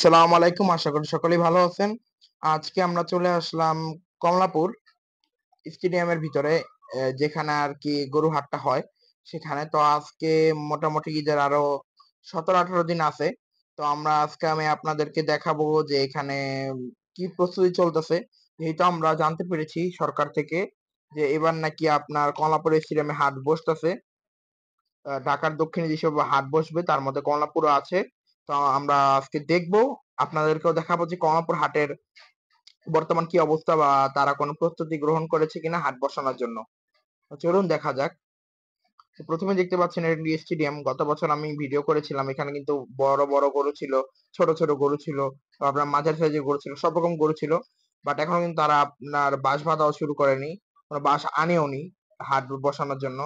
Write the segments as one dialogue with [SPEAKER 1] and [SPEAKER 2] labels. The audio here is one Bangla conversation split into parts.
[SPEAKER 1] আসসালামু আলাইকুম, আশা করি সকলেই ভালো আছেন। আজকে আমরা চলে আসলাম কমলাপুর স্টেডিয়ামের ভিতরে, যেখানে আর কি গরু হাটটা হয় সেখানে। তো আজকে মোটামুটি ঈদের আরো 17-18 দিন আছে। তো আমি আপনাদেরকে দেখাবো যে এখানে কি প্রস্তুতি চলতেছে। যেহেতু আমরা জানতে পেরেছি সরকার থেকে যে এবার নাকি আপনার কমলাপুর স্টেডিয়ামে হাট বসতেছে। ঢাকার দক্ষিণে যেসব হাট বসবে তার মধ্যে কমলাপুরও আছে। তো আমরা আজকে দেখবো, আপনাদেরকেও দেখাবো যে কমলাপুর হাটের বর্তমান কি অবস্থা বা তারা কোনো প্রস্তুতি গ্রহণ করেছে কিনা হাট বসানোর জন্য। তো চলুন দেখা যাক। তো প্রথমে দেখতে পাচ্ছেন এটা স্টেডিয়াম। গত বছর আমি ভিডিও করেছিলাম, এখানে কিন্তু বড় বড় গরু ছিল, ছোট ছোট গরু ছিল, তো আপনার মাঝারি সাইজের গরু ছিল, সব রকম গরু ছিল। বাট এখনো কিন্তু তারা আপনার বাঁশ বাঁধাও শুরু করেনি, কোনো বাঁশ আনেও নি হাট বসানোর জন্য।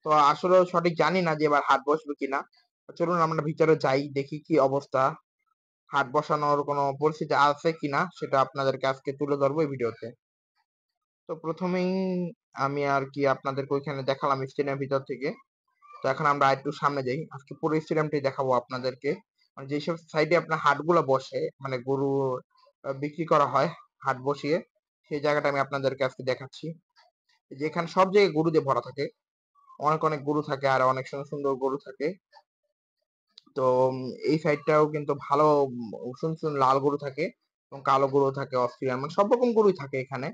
[SPEAKER 1] তো আসলে সঠিক জানি না যে এবার হাট বসবে কিনা। তো চলুন আমরা ভিতরে যাই, দেখি কি অবস্থা, হাট বসানোর কোনো পরিস্থিতি আছে কিনা সেটা আপনাদেরকে আজকে তুলে ধরবো এই ভিডিওতে। তো প্রথমেই আমি আর কি আপনাদেরকে ওইখানে দেখালাম স্টেডিয়ামের ভিতর থেকে। তো এখন আমরা একটু সামনে যাই, আজকে পুরো স্টেডিয়ামটাই দেখাবো আপনাদেরকে। মানে যেসব সাইডে আপনার হাটগুলো বসে, মানে গরু বিক্রি করা হয় হাট বসিয়ে, সেই জায়গাটা আমি আপনাদেরকে আজকে দেখাচ্ছি। যেখানে সব জায়গায় গরু দিয়ে ভরা থাকে, অনেক অনেক গরু থাকে আর অনেক সুন্দর সুন্দর গরু থাকে। তো এই সাইডটাও কিন্তু ভালো সুন্দর সুন্দর লাল গরু থাকে এবং কালো গরু থাকে, অস্ট্রিয়ান, মানে সব রকম গরুই থাকে এখানে।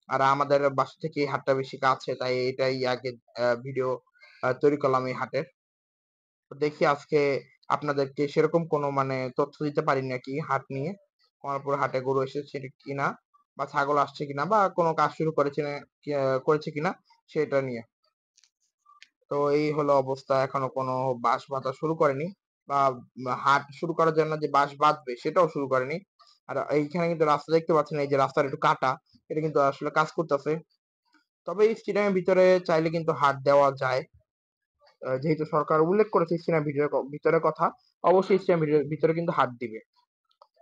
[SPEAKER 1] আর আমাদের বাসা থেকে এই হাটটা বেশি কাছে, তাই এটাই আগে ভিডিও তৈরি করলাম এই হাটের। তো দেখি আজকে আপনাদেরকে সেরকম কোনো মানে তথ্য দিতে পারি নাকি হাট নিয়ে, কমলাপুর হাটে গরু এসেছে কিনা বা ছাগল আসছে কিনা বা কোনো কাজ শুরু করেছে কিনা সেটা নিয়ে। তো এই হলো অবস্থা, এখনো কোনো বাঁশ বাঁধা শুরু করেনি বা হাট শুরু করার জন্য যে বাঁশ বাঁধবে সেটাও শুরু করেনি। আর এইখানে কিন্তু রাস্তা দেখতে পাচ্ছেন, এই যে রাস্তার একটু কাটা, এটা কিন্তু আসলে কাজ করতেছে। তবে এই স্টেডিয়ামের ভিতরে চাইলে কিন্তু হাট দেওয়া যায়। যেহেতু সরকার উল্লেখ করেছে স্টেডিয়ামের ভিতরে কথা, অবশ্যই স্টেডিয়ামের ভিতরে কিন্তু হাট দিবে।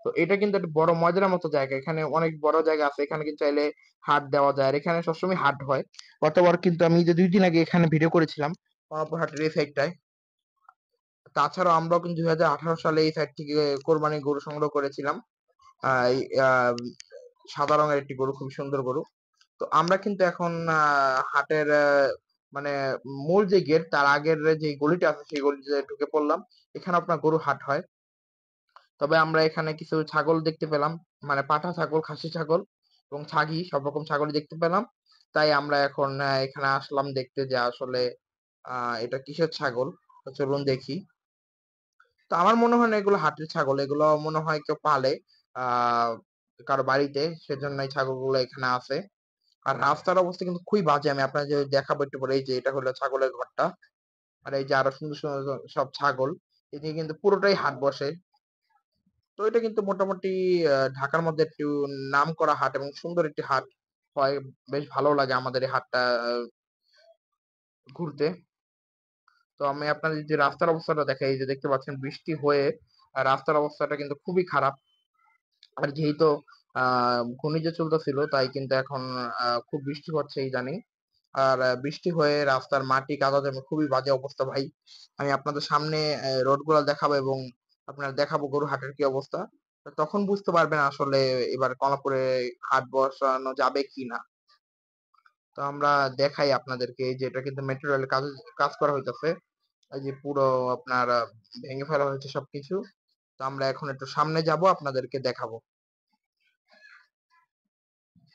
[SPEAKER 1] তো এটা কিন্তু একটা বড় ময়দানের মতো জায়গা, এখানে অনেক বড় জায়গা আছে, এখানে কিন্তু চাইলে হাট দেওয়া যায়। আর এখানে সবসময় হাট হয়। গতবার কিন্তু আমি যে 2 দিন আগে এখানে ভিডিও করেছিলাম কমলাপুর হাটের এই সাইডটায়। তাছাড়াও আমরাও কিন্তু 2018 সালে এই সাইড থেকে কোরবানির গরু সংগ্রহ করেছিলাম। এই সাদা রঙের একটি গরু, খুব সুন্দর গরু। তো আমরা কিন্তু এখন হাটের মানে মূল যে গেট তার আগের যে গলিটা আছে সেই গলিতে ঢুকে পড়লাম। এখানে আপনার গরু হাট হয়। তবে আমরা এখানে কিছু ছাগল দেখতে পেলাম, মানে পাঠা ছাগল, খাসি ছাগল এবং ছাগি, সব রকম ছাগলই দেখতে পেলাম। তাই আমরা এখন এখানে আসলাম দেখতে যে আসলে এটা কিসের ছাগল। তো চলুন দেখি। তো আমার মনে হয় না এগুলো হাটের ছাগল, এগুলো মনে হয় কেউ পালে আহ কারো বাড়িতে, সেজন্য এই ছাগলগুলো এখানে আছে। আর রাস্তার অবস্থা কিন্তু খুবই বাজে, আমি আপনাদের দেখাবো একটু পরে। এই যে এটা হলো ছাগলের ঘরটা, আর এই যে আরো সুন্দর সুন্দর সব ছাগল, এদিকে কিন্তু পুরোটাই হাট বসে। তো এটা কিন্তু মোটামুটি ঢাকার মধ্যে একটু নাম করা হাট এবং সুন্দর একটি হাট হয়। বেশ ভালো লাগে আমাদের এই হাটটা ঘুরতে। তো আমি আপনাদের যে রাস্তার অবস্থাটা দেখাই, এই যে দেখতে পাচ্ছেন বৃষ্টি হয়ে রাস্তার অবস্থাটা কিন্তু খুবই খারাপ। আর যেহেতু ঘূর্ণিঝড় চলতেছিল তাই কিন্তু এখন খুব বৃষ্টি হচ্ছে ইদানিং। আর বৃষ্টি হয়ে রাস্তার মাটি কাদা জমে খুবই বাজে অবস্থা ভাই। আমি আপনাদের সামনে রোড গুলা দেখাবো এবং আপনার দেখাবো গরু হাটের কি অবস্থা। তো তখন বুঝতে পারবেন আসলে এবার কমলাপুরে হাট বসানো যাবে কিনা। তো আমরা দেখাই আপনাদেরকে, এই যে এটা কিন্তু মেট্রো রেলের কাজ করা হইতেছে। এই যে পুরো আপনার ভেঙে ফেলা হয়েছে সবকিছু। তো আমরা এখন একটু সামনে যাব, আপনাদেরকে দেখাবো।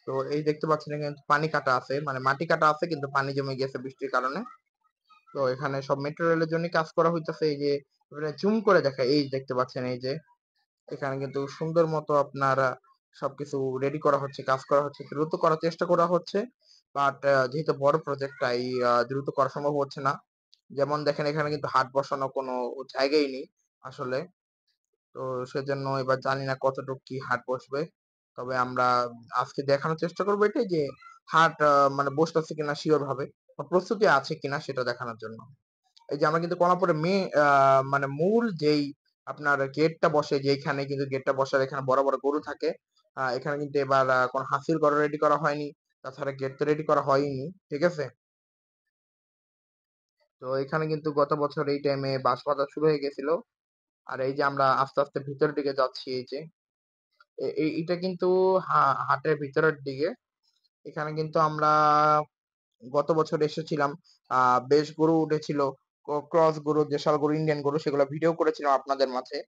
[SPEAKER 1] তো এই দেখতে পাচ্ছেন এখানে পানি কাটা আছে, মানে মাটি কাটা আছে কিন্তু পানি জমে গেছে বৃষ্টির কারণে। তো এখানে সব মেট্রো রেলের জন্য কাজ করা হইতেছে। এই যে জুম করে দেখায়, এই দেখতে পাচ্ছেন এই যে এখানে কিন্তু সুন্দর মতো আপনার সবকিছু রেডি করা হচ্ছে, কাজ করা হচ্ছে, দ্রুত করার চেষ্টা করা হচ্ছে। বাট যেহেতু বড় প্রজেক্ট তাই দ্রুত করা সম্ভব হচ্ছে না। যেমন দেখেন এখানে কিন্তু হাট বসানো কোনো জায়গাই নেই আসলে। তো সেজন্য এবার জানি না কতটুকু কি হাট বসবে। তবে আমরা আজকে দেখানোর চেষ্টা করবো এটাই যে হাট মানে বসতেছে কিনা শিওর ভাবে, বা প্রস্তুতি আছে কিনা সেটা দেখানোর জন্য। এই যে আমরা কিন্তু কর্ণাপুরে মানে মূল যেই আপনার গেটটা বসে, যেখানে কিন্তু গেটটা বসার এখানে বড় বড় গরু থাকে, এখানে কিন্তু এবার কোনো হাসির ঘর রেডি করা হয়নি। তাছাড়া গেট তো রেডি করা হয়নি, ঠিক আছে। তো এখানে কিন্তু গত বছর এই টাইমে বাঁশ বাঁধা শুরু হয়ে গেছিল। আর এই যে আমরা আস্তে আস্তে ভিতরের দিকে যাচ্ছি, এই যে এটা কিন্তু হাটের ভিতরের দিকে। এখানে কিন্তু আমরা গত বছর এসেছিলাম। বেশ গরু উঠেছিল, ক্রস গরু, দেশাল গরু, ইন্ডিয়ান গরু, সেগুলো ভিডিও করেছিলাম আপনাদের মাঝে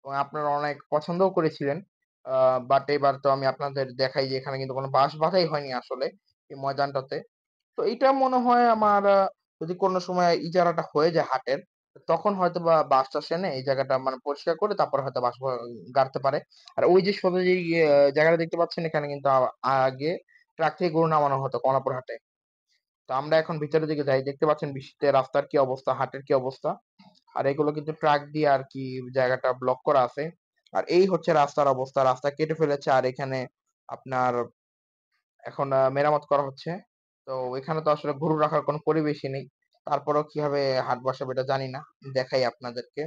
[SPEAKER 1] এবং আপনারা অনেক পছন্দও করেছিলেন। বাট এবার তো আমি আপনাদের দেখাই যে এখানে কিন্তু কোনো বাঁশ বাঁধাই হয়নি আসলে এই ময়দানটাতে। তো এইটা মনে হয় আমার যদি কোনো সময় ইজারাটা হয়ে যায় হাটের, তখন হয়তোবা বাঁশ-টাশ এনে এই জায়গাটা মানে পরিষ্কার করে তারপরে হয়তো বাঁশ গাড়তে পারে। আর ওই যে সোজা যেই জায়গাটা দেখতে পাচ্ছেন, এখানে কিন্তু আগে ট্রাক থেকে গরু নামানো হতো কমলাপুর হাটে। তো আমরা এখন ভিতরের দিকে যাই, দেখতে পাচ্ছেন বৃষ্টিতে রাস্তার কি অবস্থা, হাটের কি অবস্থা। আর এগুলো কিন্তু ট্রাক দিয়ে আর কি জায়গাটা ব্লক করা আছে। আর এই হচ্ছে রাস্তার অবস্থা, রাস্তা কেটে ফেলেছে। আর এখানে আপনার এখন মেরামত করা হচ্ছে। তো এখানে তো আসলে গরু রাখার কোনো পরিবেশই নেই। তারপরেও কিভাবে হাট বসাবে এটা জানি না, দেখাই আপনাদেরকে।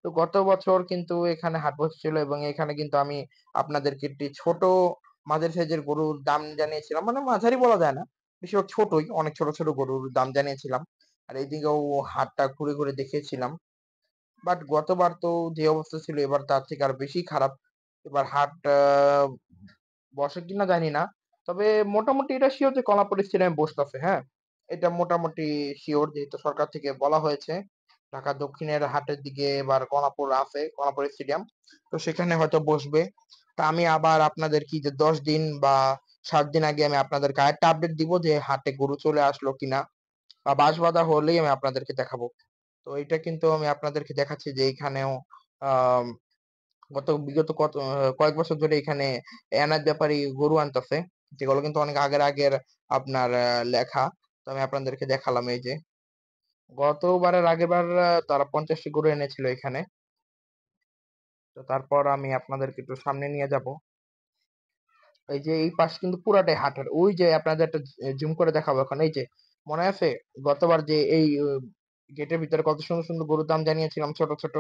[SPEAKER 1] তো গত বছর কিন্তু এখানে হাট বসেছিল এবং এখানে কিন্তু আমি আপনাদেরকে একটি ছোট মাঝারি সাইজের গরুর দাম জানিয়েছিলাম, মানে মাঝারি বলা যায় না, বেশিরভাগ ছোটই, অনেক ছোট ছোট গরুর দাম জানিয়েছিলাম। আর এইদিকেও হাটটা ঘুরে ঘুরে দেখিয়েছিলাম। বাট গতবার তো যে অবস্থা ছিল, এবার তার থেকে আর বেশি খারাপ। এবার হাট বসে কিনা জানি না, তবে মোটামুটি এটা শিওর যে কলাপুর স্টেডিয়ামে বসতেছে। হ্যাঁ, এটা মোটামুটি শিওর, যেহেতু সরকার থেকে বলা হয়েছে ঢাকা দক্ষিণের হাটের দিকে এবার কলাপুর আছে, কলাপুর স্টেডিয়াম, তো সেখানে হয়তো বসবে। তা আমি আবার আপনাদের কি যে 10 দিন বা 7 দিন আগে আমি আপনাদেরকে আরেকটা আপডেট দিব যে হাটে গরু চলে আসলো কিনা, বা বাঁশ বাঁধা হলেই আমি আপনাদেরকে দেখাবো। তো এটা কিন্তু আমি আপনাদেরকে দেখাচ্ছি যে এখানেও আহ বিগত কয়েক বছর ধরে এখানে এনায়েত ব্যাপারী গরু আনতেছে, যেগুলো কিন্তু অনেক আগের আপনার লেখা। তো আমি আপনাদেরকে দেখালাম, এই যে গতবারের আগের বার তারা 50টি গরু এনেছিল এখানে। তো তারপর আমি আপনাদেরকে একটু সামনে নিয়ে যাব। এই যে এই পাশ কিন্তু পুরাটাই হাটের, ওই যে আপনাদের একটা জুম করে দেখাবো এখন, এই যে মনে আছে গতবার যে এই গেটের ভিতরে কত সুন্দর সুন্দর গরুর দাম জানিয়েছিলাম, ছোট ছোট।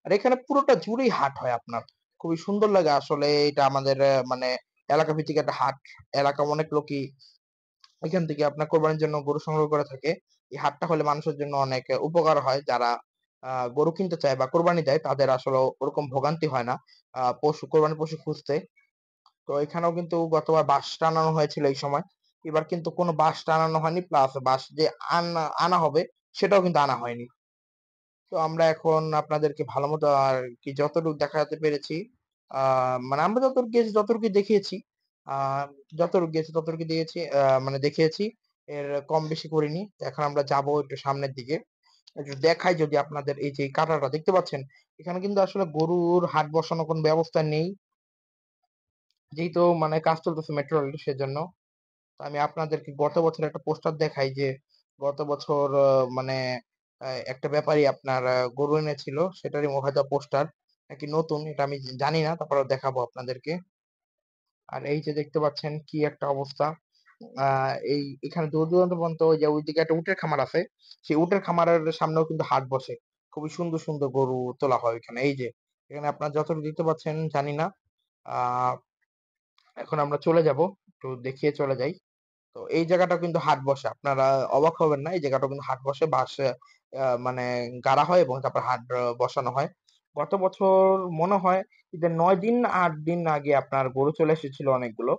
[SPEAKER 1] আর এখানে পুরোটা জুড়েই হাট হয় আপনার, খুবই সুন্দর লাগে আসলে। এটা আমাদের মানে এলাকা ভিত্তিক একটা হাট। এলাকা অনেক লোকই এখান থেকে আপনার কোরবানির জন্য গরু সংগ্রহ করে থাকে। এই হাটটা হলে মানুষের জন্য অনেক উপকার হয়, যারা গরু কিনতে চায় বা কোরবানি দেয় তাদের আসলে ওরকম ভোগান্তি হয় না কোরবানির পশু খুঁজতে। তো এখানেও কিন্তু গতবার বাঁশ টানানো হয়েছিল এই সময়। এবার কিন্তু কোনো বাঁশ টানানো হয়নি, প্লাস বাঁশ যে আনা আনা হবে সেটাও কিন্তু আনা হয়নি। তো আমরা এখন আপনাদেরকে ভালো মতো আর কি যতটুকু দেখাতে পেরেছি, মানে আমরা যতটুকু গেছি যতটুকু দেখিয়েছি, আহ যতটুকু গেছি ততটুকু দিয়েছি, মানে দেখিয়েছি, এর কম বেশি করিনি। তো এখন আমরা যাব একটু সামনের দিকে, একটু দেখাই যদি আপনাদের। এই যে কাঁটাটা দেখতে পাচ্ছেন, এখানে কিন্তু আসলে গরুর হাট বসানোর কোনো ব্যবস্থা নেই, যেহেতু মানে কাজ চলতেছে মেট্রো রেল, সেজন্য। তো আমি আপনাদেরকে গত বছর একটা পোস্টার দেখাই যে গত বছর মানে একটা ব্যাপারী আপনার গরু এনেছিল, সেটারই হয়তো পোস্টার নাকি নতুন এটা আমি জানি না, তারপরে দেখাবো আপনাদেরকে। আর এই যে দেখতে পাচ্ছেন কি একটা অবস্থা। এই এখানে দূর দূরান্ত পর্যন্ত ওই যে ওইদিকে একটা উটের খামার আছে, সেই উটের খামারের সামনেও কিন্তু হাট বসে, খুবই সুন্দর সুন্দর গরু তোলা হয় এখানে। এই যে এখানে আপনার যতটুকু দেখতে পাচ্ছেন জানি না। আহ এখন আমরা চলে যাব, একটু দেখিয়ে চলে যাই। তো এই জায়গাটা কিন্তু হাট বসে, আপনারা অবাক হবেন না, এই জায়গাটা কিন্তু হাট বসে, বাঁশ মানে গাড়া হয় এবং তারপর হাট বসানো হয়। গত বছর মনে হয় যে 9 দিন 8 দিন আগে আপনার গরু চলে এসেছিল অনেকগুলো।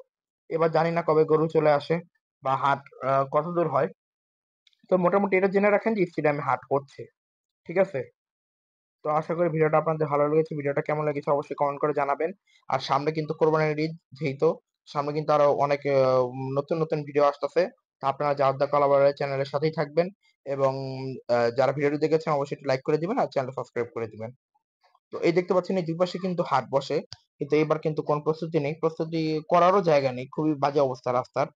[SPEAKER 1] এবার জানি না কবে গরু চলে আসে বা হাট কত দূর হয়। তো মোটামুটি এটা জেনে রাখেন যে স্টেডিয়ামে হাট হচ্ছে, ঠিক আছে। তো আশা করি ভিডিওটা আপনাদের ভালো লেগেছে। ভিডিওটা কেমন লেগেছে অবশ্যই কমেন্ট করে জানাবেন। আর সামনে কিন্তু কোরবানির ঈদ, যেহেতু সামনে কিন্তু আরো অনেক নতুন নতুন ভিডিও আসতেছে। তো আপনারা জাওয়াদ কলাবারের চ্যানেলের সাথেই থাকবেন এবং যারা ভিডিওটি দেখেছেন অবশ্যই একটু লাইক করে দিবেন আর চ্যানেলটা সাবস্ক্রাইব করে দিবেন। তো এই দেখতে পাচ্ছেন এই দুই পাশে কিন্তু হাট বসে, কিন্তু এবার কিন্তু কোন প্রস্তুতি নেই, প্রস্তুতি করারও জায়গা নেই, খুবই বাজে অবস্থা রাস্তার।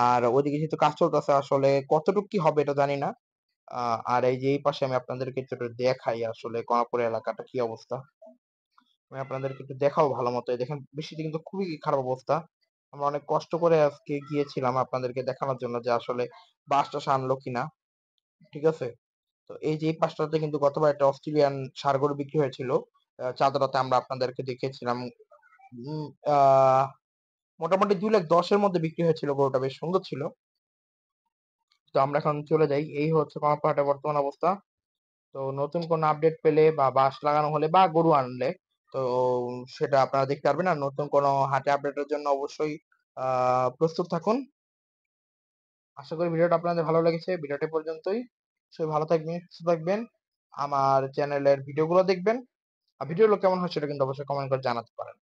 [SPEAKER 1] আর ওইদিকে যেহেতু কাজ চলতেছে, আসলে কতটুকু কি হবে এটা জানি না। আর এই যে এই পাশে আমি আপনাদেরকে একটু দেখাই আসলে কর্ণপুর এলাকাটা কি অবস্থা। আমি আপনাদেরকে একটু দেখাও ভালো মতো। এই দেখেন বৃষ্টিতে কিন্তু খুবই খারাপ অবস্থা। আমরা অনেক কষ্ট করে আজকে গিয়েছিলাম আপনাদেরকে দেখানোর জন্য যে আসলে বাস টাস আনলো কিনা, ঠিক আছে। তো এই যে এই পাশটাতে কিন্তু গতবার একটা অস্ট্রেলিয়ান ষাঁড় গরু বিক্রি হয়েছিল, চাঁদরাতে আমরা আপনাদেরকে দেখিয়েছিলাম। উম, আহ মোটামুটি 2,10,000-এর মধ্যে বিক্রি হয়েছিল, গরুটা বেশ সুন্দর ছিল। তো আমরা এখন চলে যাই, এই হচ্ছে কর্ণপাহাটের বর্তমান অবস্থা। তো নতুন কোনো আপডেট পেলে বা বাঁশ লাগানো হলে বা গরু আনলে তো সেটা আপনারা দেখতে পারবেন। আর নতুন কোনো হাটে আপডেটের জন্য অবশ্যই প্রস্তুত থাকুন। আশা করি ভিডিওটা আপনাদের ভালো লেগেছে। ভিডিওটা এ পর্যন্তই। সবাই ভালো থাকবেন, সুস্থ থাকবেন। আমার চ্যানেলের ভিডিওগুলো দেখবেন। আর ভিডিওগুলো কেমন হয় সেটা কিন্তু অবশ্যই কমেন্ট করে জানাতে পারেন।